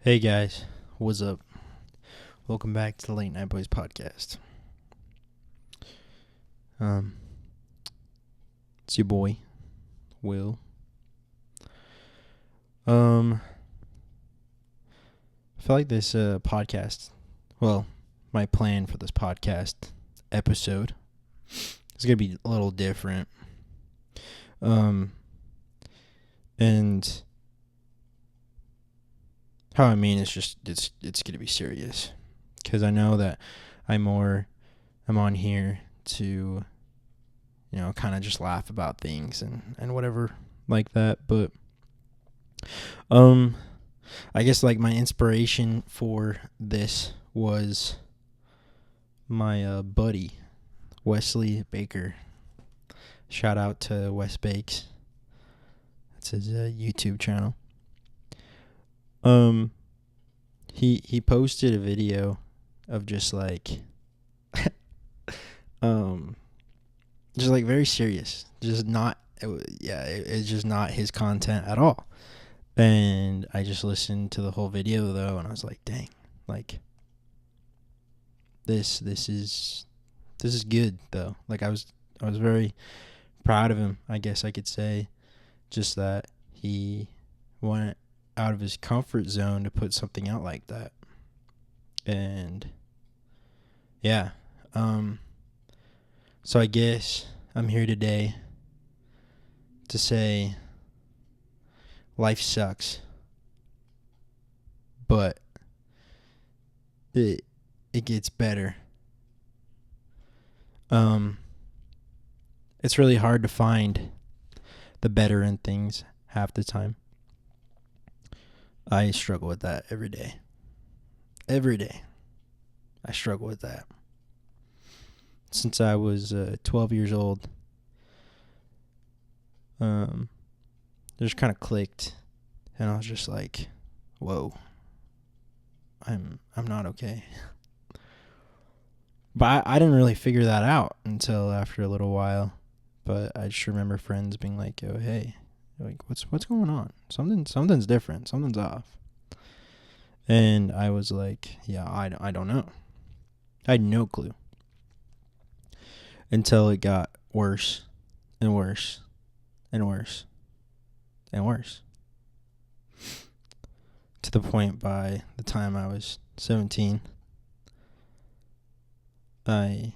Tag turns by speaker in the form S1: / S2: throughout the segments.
S1: Hey guys, what's up? Welcome back to the Late Night Boys podcast. Um, it's your boy, Will. I feel like this podcast, well, my plan for this podcast episode is gonna be a little different. And how I mean is just it's gonna be serious, because I know that I'm on here to, kind of just laugh about things and whatever like that. But I guess like my inspiration for this was my buddy Wesley Baker. Shout out to Wes Bakes. That's his YouTube channel. He posted a video of just like just like very serious, just not it's just not his content at all. And I just listened to the whole video though, and I was like, dang, like this is good though. Like I was very proud of him, I guess I could say, just that he went out of his comfort zone to put something out like that. And yeah, so I guess I'm here today to say life sucks, but it gets better. It's really hard to find the better in things half the time. I struggle with that every day. Every day, I struggle with that. Since I was 12 years old, it just kind of clicked, and I was just like, "Whoa, I'm not okay." But I didn't really figure that out until after a little while. But I just remember friends being like, "Oh, hey, like what's going on? Something's different. Something's off." And I was like, "Yeah, I don't know." I had no clue until it got worse and worse and worse and worse, to the point by the time I was 17, I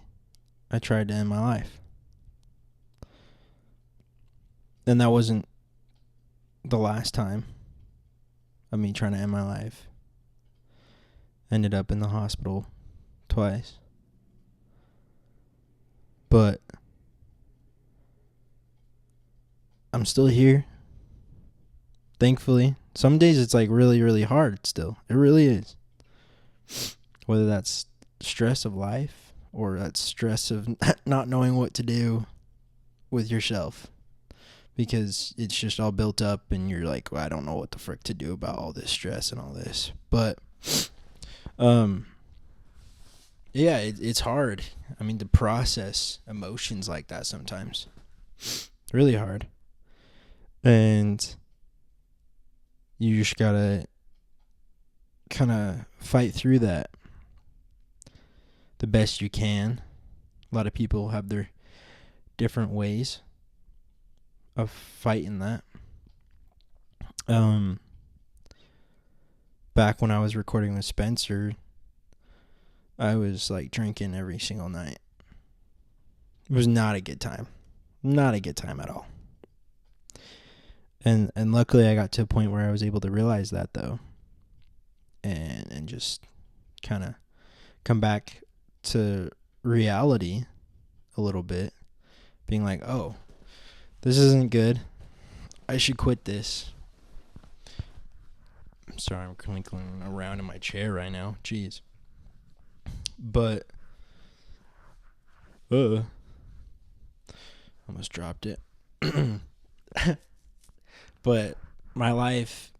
S1: tried to end my life. And that wasn't the last time of me trying to end my life. Ended up in the hospital twice. But I'm still here, thankfully. Some days it's like really, really hard still. It really is. Whether that's stress of life or that stress of not knowing what to do with yourself, because it's just all built up and you're like, well, I don't know what the frick to do about all this stress and all this. But yeah, it's hard. I mean, to process emotions like that sometimes. Really hard. And you just gotta kind of fight through that the best you can. A lot of people have their different ways of fighting that. Back when I was recording with Spencer, I was like drinking every single night. It was not a good time. Not a good time at all. And luckily I got to a point where I was able to realize that though. And just kind of come back to reality a little bit, being like, oh, this isn't good. I should quit this. I'm sorry, I'm clinking around in my chair right now. Jeez. But, almost dropped it. But my life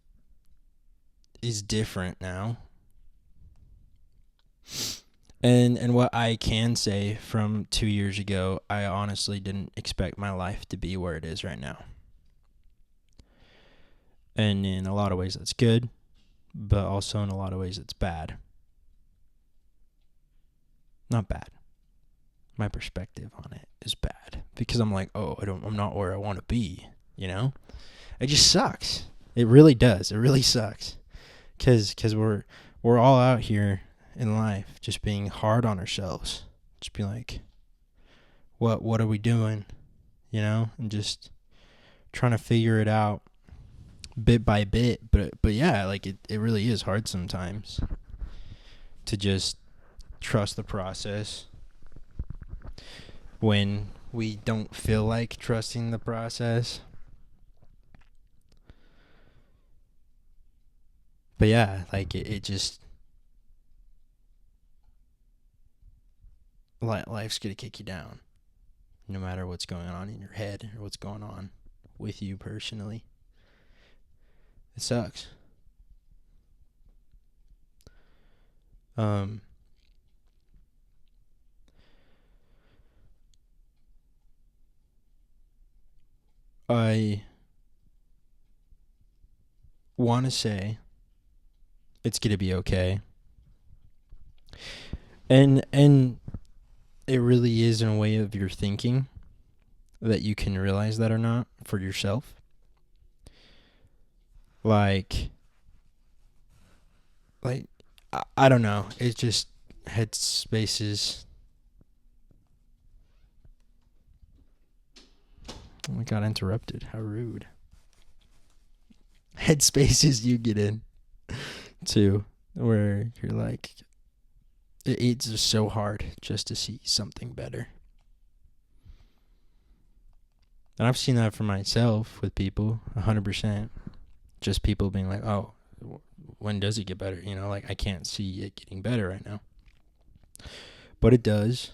S1: is different now. And what I can say from 2 years ago, I honestly didn't expect my life to be where it is right now. And in a lot of ways, that's good. but also in a lot of ways it's bad. Not bad. My perspective on it is bad because I'm like, oh, I'm not where I want to be, you know? It just sucks. It really does. It really sucks. Cuz we're all out here in life just being hard on ourselves. Just being like, what are we doing? You know? And just trying to figure it out bit by bit. But yeah, like it really is hard sometimes to just trust the process when we don't feel like trusting the process. But yeah, like it just life's gonna kick you down no matter what's going on in your head or what's going on with you personally. It sucks. I want to say it's gonna be okay, and it really is in a way of your thinking that you can realize that or not for yourself. Like I don't know. It's just headspaces. Oh, I got interrupted. How rude. Headspaces you get in to where you're like, it's just so hard just to see something better. And I've seen that for myself with people, 100%. Just people being like, oh, when does it get better? You know, like I can't see it getting better right now. But it does.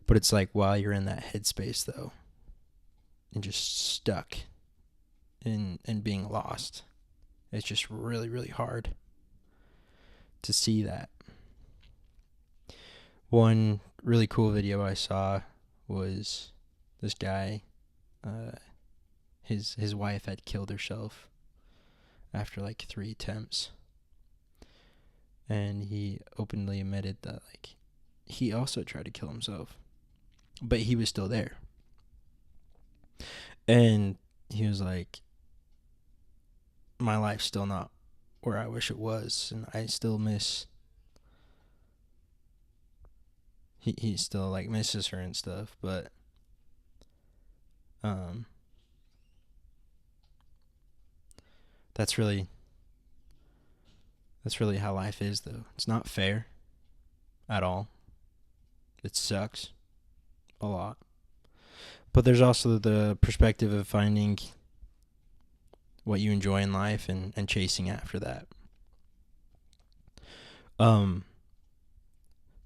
S1: But it's like while you're in that headspace though, and just stuck in being lost, it's just really, really hard to see that. One really cool video I saw was this guy, his wife had killed herself after like 3 attempts. And he openly admitted that like he also tried to kill himself, but he was still there. And he was like, my life's still not where I wish it was, and I still miss. He still like misses her and stuff, but that's really how life is though. It's not fair at all. It sucks a lot. But there's also the perspective of finding what you enjoy in life and chasing after that.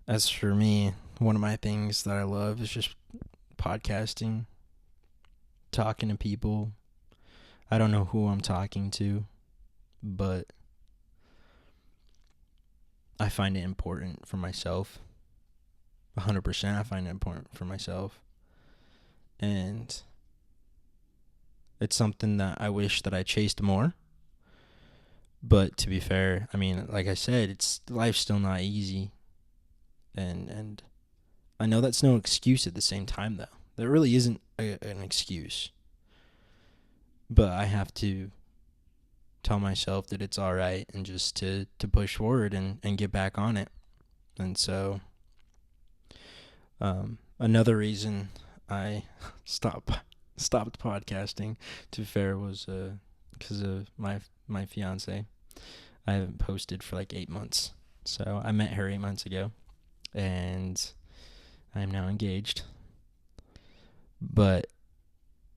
S1: As for me, one of my things that I love is just podcasting, talking to people. I don't know who I'm talking to, but I find it important for myself. 100% I find it important for myself. And it's something that I wish that I chased more. But to be fair, I mean, like I said, life's still not easy. And I know that's no excuse at the same time, though. There really isn't an excuse. But I have to tell myself that it's all right and just to push forward and get back on it. And so another reason I stopped podcasting, to be fair, was because of my fiance. I haven't posted for like 8 months. So I met her 8 months ago, and I am now engaged. But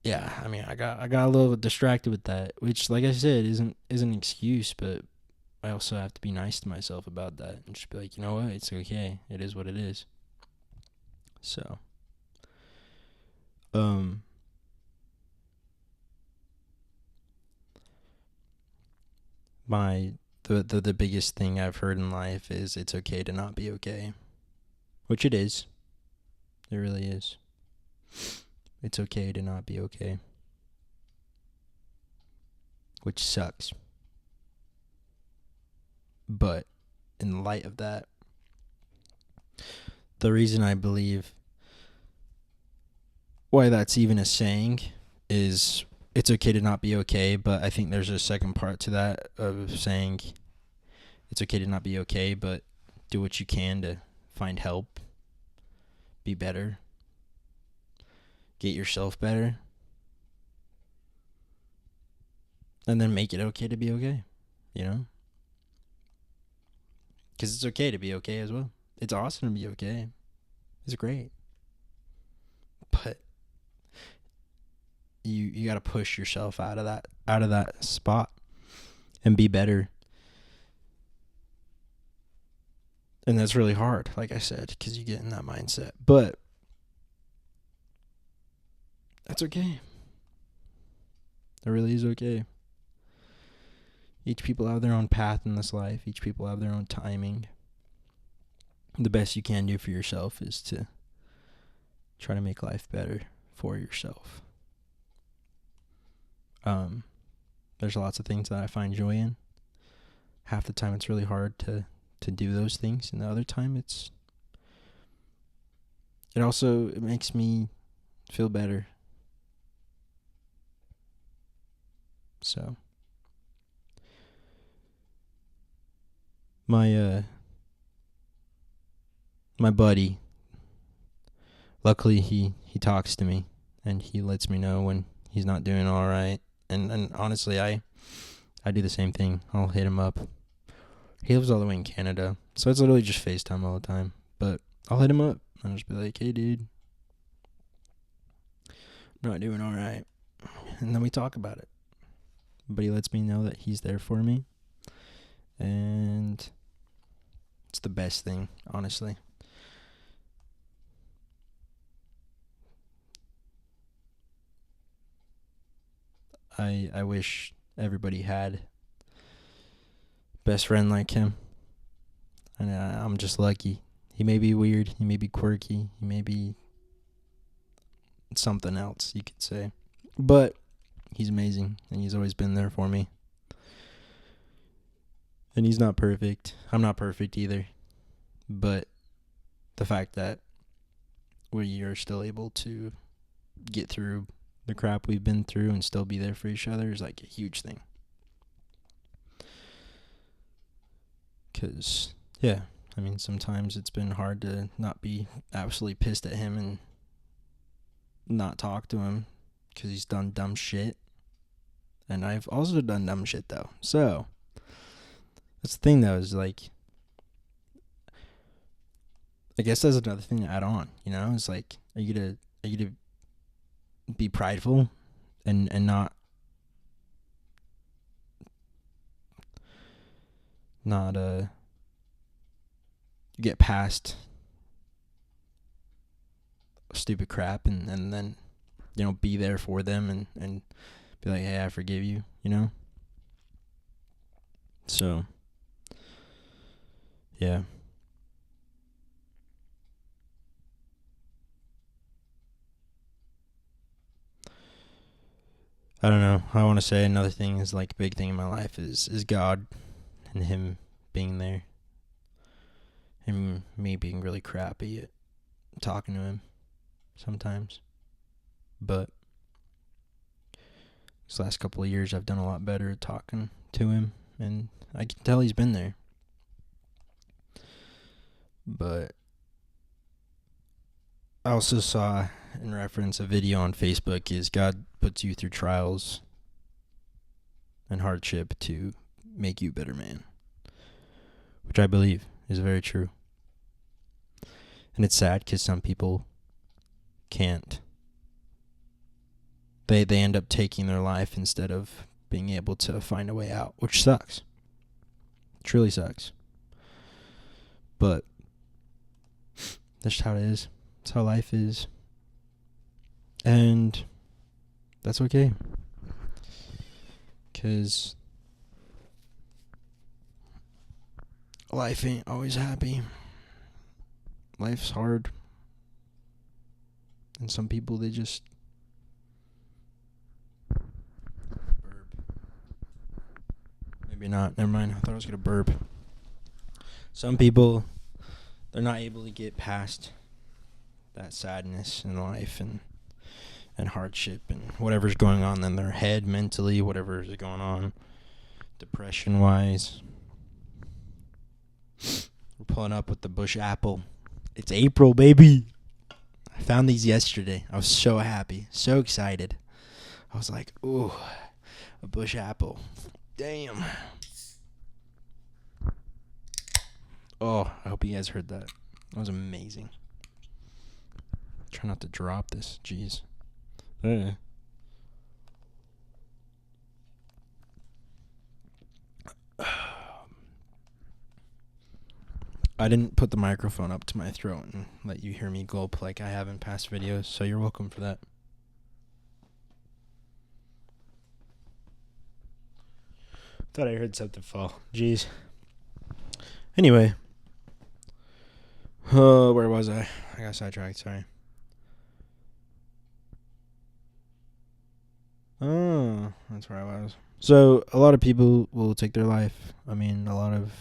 S1: yeah, I mean, I got a little distracted with that, which, like I said, isn't an excuse, but I also have to be nice to myself about that and just be like, you know what, it's okay. It is what it is. So, the biggest thing I've heard in life is it's okay to not be okay, which it is. It really is. It's okay to not be okay, which sucks. But in light of that, the reason I believe why that's even a saying is it's okay to not be okay, but I think there's a second part to that of saying it's okay to not be okay, but do what you can to find help, be better, get yourself better, and then make it okay to be okay, you know? Because it's okay to be okay as well. It's awesome to be okay. It's great. But you got to push yourself out of that spot and be better. And that's really hard, like I said, because you get in that mindset. But that's okay. It really is okay. Each people have their own path in this life. Each people have their own timing. The best you can do for yourself is to try to make life better for yourself. There's lots of things that I find joy in. Half the time it's really hard to do those things, and the other time it makes me feel better. So my buddy, luckily he talks to me and he lets me know when he's not doing all right. And honestly, I do the same thing. I'll hit him up. He lives all the way in Canada, so it's literally just FaceTime all the time. But I'll hit him up and I'll just be like, "Hey, dude, I'm not doing all right," and then we talk about it. But he lets me know that he's there for me, and it's the best thing, honestly. I wish everybody had best friend like him. And I'm just lucky. He may be weird, he may be quirky, he may be something else, you could say. But he's amazing, and he's always been there for me. And he's not perfect. I'm not perfect either. But the fact that we are still able to get through the crap we've been through and still be there for each other is like a huge thing. Because, yeah, I mean, sometimes it's been hard to not be absolutely pissed at him and not talk to him because he's done dumb shit. And I've also done dumb shit, though. So, that's the thing, though, is like, I guess that's another thing to add on, you know? It's like, are you gonna be prideful and not get past stupid crap and then, you know, be there for them and be like, hey, I forgive you, you know? So, yeah. I don't know. I want to say another thing is like a big thing in my life is God and him being there. And me being really crappy at talking to him sometimes. But this last couple of years I've done a lot better at talking to him, and I can tell he's been there. But I also saw in reference a video on Facebook is God puts you through trials and hardship to make you a better man, which I believe is very true. And it's sad because some people can't. They end up taking their life instead of being able to find a way out, which sucks. It truly sucks. But that's how it is. That's how life is. And that's okay. Because life ain't always happy. Life's hard. And some people, they just burp. Maybe not. Never mind. I thought I was going to burp. Some people, they're not able to get past that sadness in life and hardship and whatever's going on in their head mentally, whatever's going on depression wise. We're pulling up with the bush apple. It's April, baby. I found these yesterday. I was so happy, so excited. I was like, ooh, a bush apple. Damn. Oh, I hope you guys heard that. That was amazing. Try not to drop this. Jeez. I didn't put the microphone up to my throat and let you hear me gulp like I have in past videos, so you're welcome for that. Thought I heard something fall. Jeez. Anyway. Where was I? I got sidetracked, sorry. Oh, that's where I was. So, a lot of people will take their life. I mean, a lot of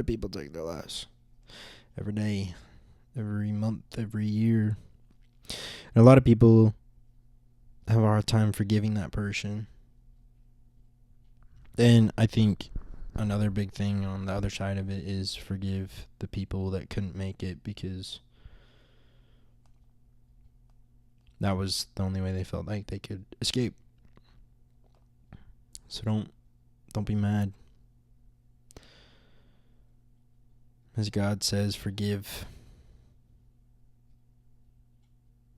S1: people take their lives. Every day, every month, every year. And a lot of people have a hard time forgiving that person. And I think another big thing on the other side of it is forgive the people that couldn't make it because that was the only way they felt like they could escape. So don't be mad. As God says, forgive.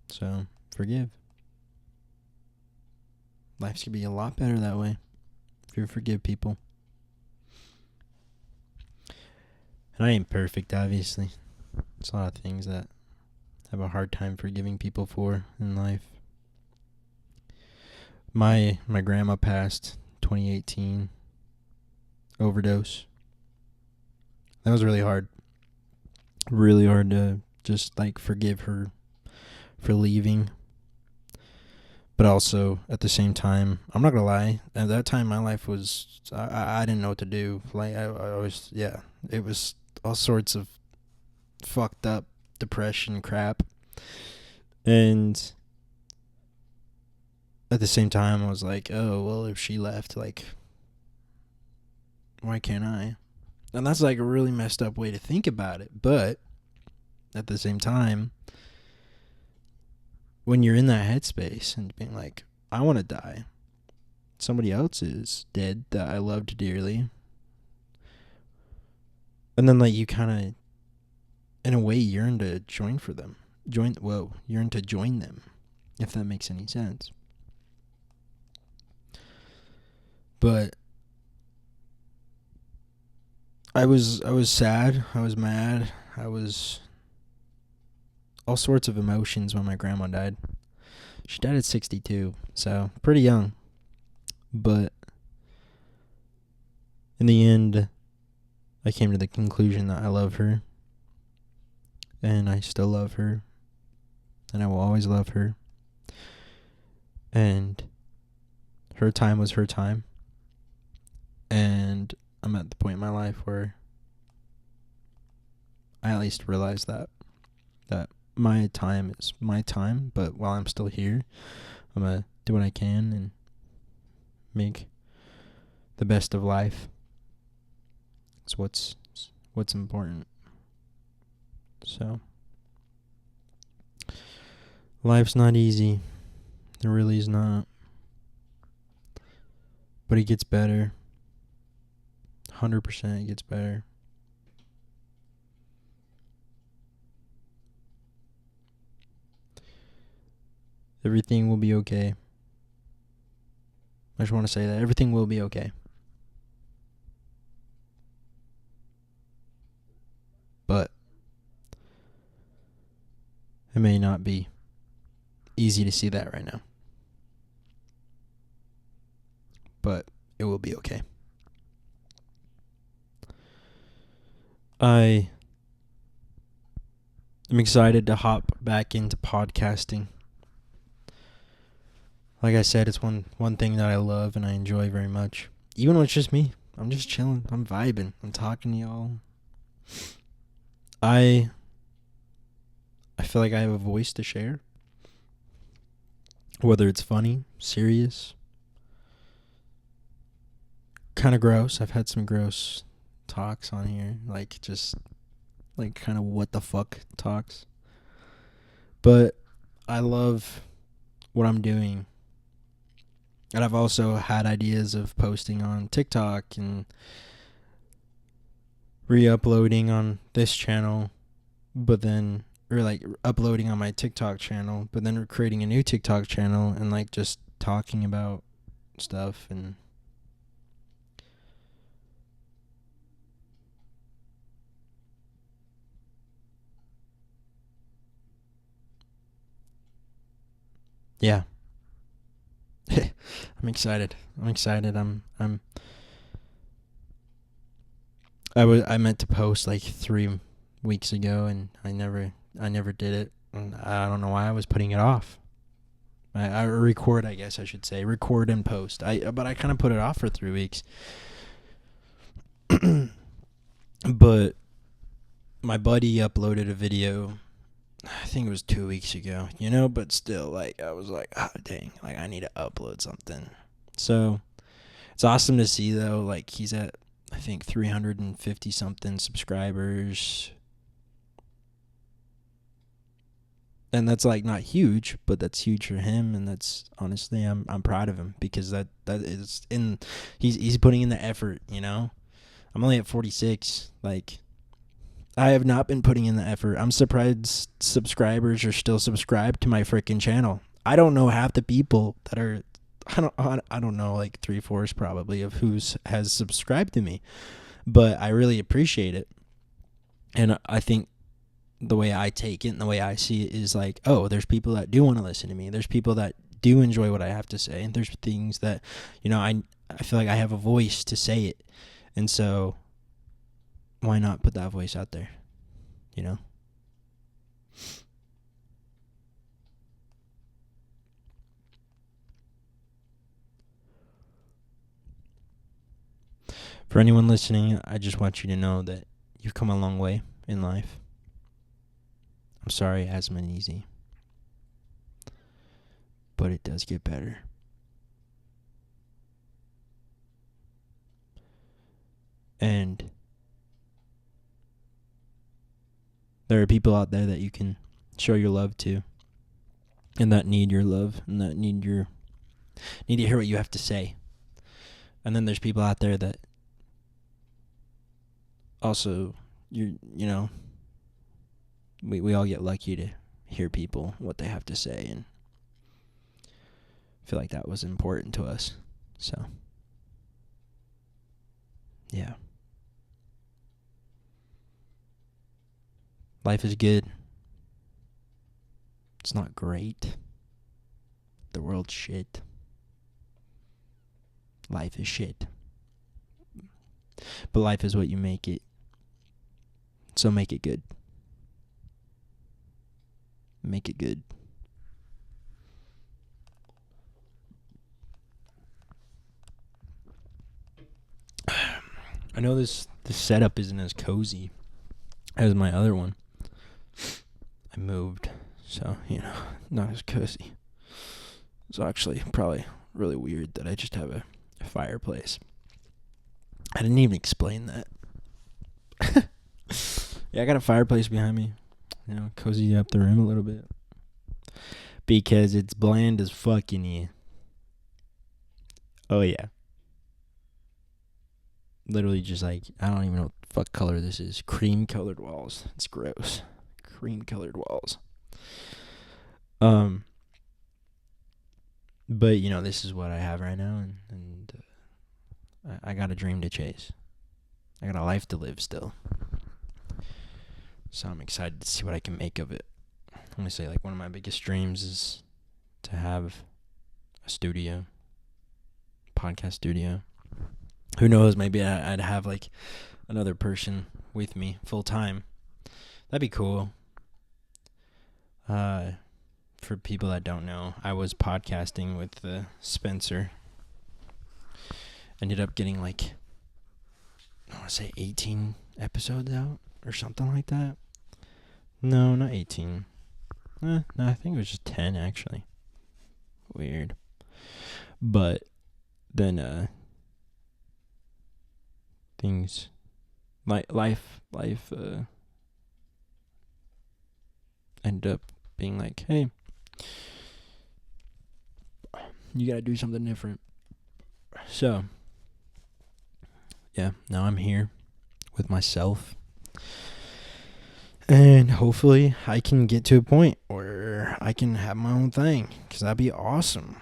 S1: So, forgive. Life's gonna be a lot better that way if you forgive people. And I ain't perfect, obviously. There's a lot of things that I have a hard time forgiving people for in life. My grandma passed 2018. Overdose. That was really hard. Really hard to just like forgive her for leaving. But also at the same time, I'm not gonna lie, at that time my life was I didn't know what to do. Like I was it was all sorts of fucked up depression crap. And at the same time I was like, oh well, if she left, like why can't I? And that's like a really messed up way to think about it. But at the same time, when you're in that headspace and being like, I want to die. Somebody else is dead that I loved dearly. And then like you kind of, in a way, yearn to join for them. Yearn to join them, if that makes any sense. But I was sad. I was mad. I was all sorts of emotions when my grandma died. She died at 62, so pretty young. But in the end, I came to the conclusion that I love her. And I still love her. And I will always love her. And her time was her time. And I'm at the point in my life where I at least realize that my time is my time, but while I'm still here, I'm going to do what I can and make the best of life. It's what's important. So, life's not easy. It really is not. But it gets better. 100% it gets better. Everything will be okay. I just want to say that everything will be okay. But it may not be easy to see that right now. But it will be okay. I am excited to hop back into podcasting. Like I said, it's one thing that I love and I enjoy very much. Even when it's just me. I'm just chilling. I'm vibing. I'm talking to y'all. I feel like I have a voice to share. Whether it's funny, serious, kind of gross. I've had some gross talks on here, like just like kind of what the fuck talks. But I love what I'm doing. And I've also had ideas of posting on TikTok and re-uploading on this channel, but then or like uploading on my TikTok channel, but then creating a new TikTok channel and like just talking about stuff. And yeah. I'm excited. I meant to post like 3 weeks ago and I never did it. And I don't know why I was putting it off. I record, I guess I should say, record and post. But I kind of put it off for 3 weeks. But my buddy uploaded a video, I think it was 2 weeks ago, but still, like, I was like, oh, dang, like, I need to upload something. So it's awesome to see, though, like, he's at, I think, 350 something subscribers. And that's like not huge, but that's huge for him, and that's honestly I'm proud of him because that is he's putting in the effort, I'm only at 46. Like, I have not been putting in the effort. I'm surprised subscribers are still subscribed to my freaking channel. I don't know half the people that are I don't know, like 3/4 probably of who's has subscribed to me. But I really appreciate it. And I think the way I take it and the way I see it is like, oh, there's people that do want to listen to me. There's people that do enjoy what I have to say. And there's things that, I feel like I have a voice to say it. And so why not put that voice out there, For anyone listening, I just want you to know that you've come a long way in life. I'm sorry it hasn't been easy, but it does get better. And there are people out there that you can show your love to, and that need your love, and that need to hear what you have to say. And then there's people out there that also, we all get lucky to hear people, what they have to say, and I feel like that was important to us. So, yeah. Life is good. It's not great. The world's shit. Life is shit. But life is what you make it. So make it good. Make it good. I know this setup isn't as cozy as my other one. I moved, so, not as cozy. It's actually probably really weird that I just have a fireplace. I didn't even explain that. Yeah, I got a fireplace behind me. Cozy up the room a little bit. Because it's bland as fuck in here. Oh, yeah. Literally just like, I don't even know what the fuck color this is. Cream colored walls. It's gross. Cream colored walls. But, this is what I have right now. And I got a dream to chase. I got a life to live still. So I'm excited to see what I can make of it. I'm going to say, like, one of my biggest dreams is to have a studio, podcast studio. Who knows, maybe I'd have, like, another person with me full time. That'd be cool. For people that don't know, I was podcasting with Spencer. Ended up getting, like, I want to say 18 episodes out. or something like that. No, not 18. No, I think it was just 10 actually. Weird. But then things life ended up being like, hey, you gotta do something different. So yeah, now I'm here with myself, and hopefully I can get to a point where I can have my own thing, because that'd be awesome.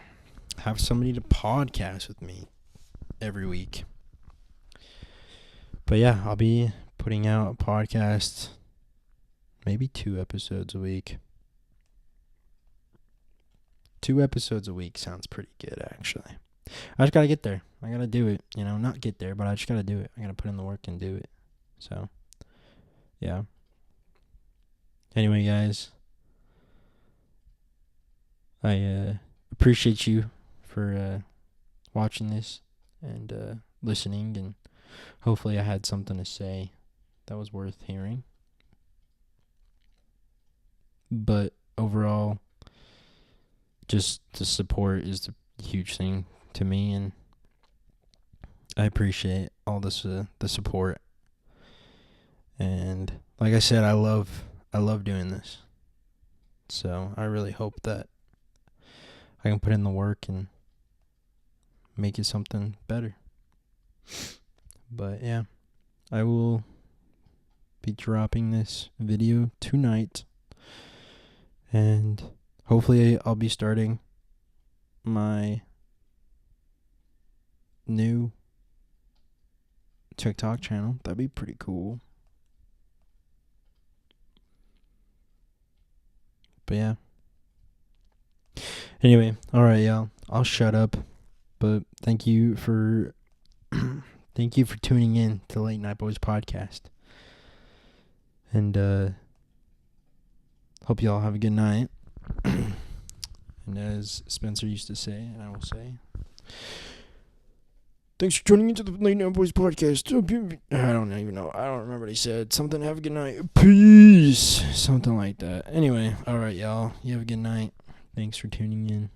S1: Have somebody to podcast with me every week. But yeah, I'll be putting out a podcast, maybe 2 episodes a week. 2 episodes a week sounds pretty good, actually. I just gotta get there. I gotta do it. Not get there, but I just gotta do it. I gotta put in the work and do it. So, yeah. Anyway, guys, I appreciate you for watching this and listening, and hopefully I had something to say that was worth hearing. But overall, just the support is the huge thing to me, and I appreciate all this the support. And like I said, I love doing this. So I really hope that I can put in the work and make it something better. But yeah, I will be dropping this video tonight, and hopefully I'll be starting my new TikTok channel. That'd be pretty cool. But yeah. Anyway, alright, y'all. I'll shut up. But thank you for tuning in to Late Night Boys Podcast. And hope y'all have a good night. And as Spencer used to say, and I will say, thanks for tuning into the Late Night Boys Podcast. I don't even know. I don't remember what he said. Something, have a good night. Peace. Something like that. Anyway, alright, y'all. You have a good night. Thanks for tuning in.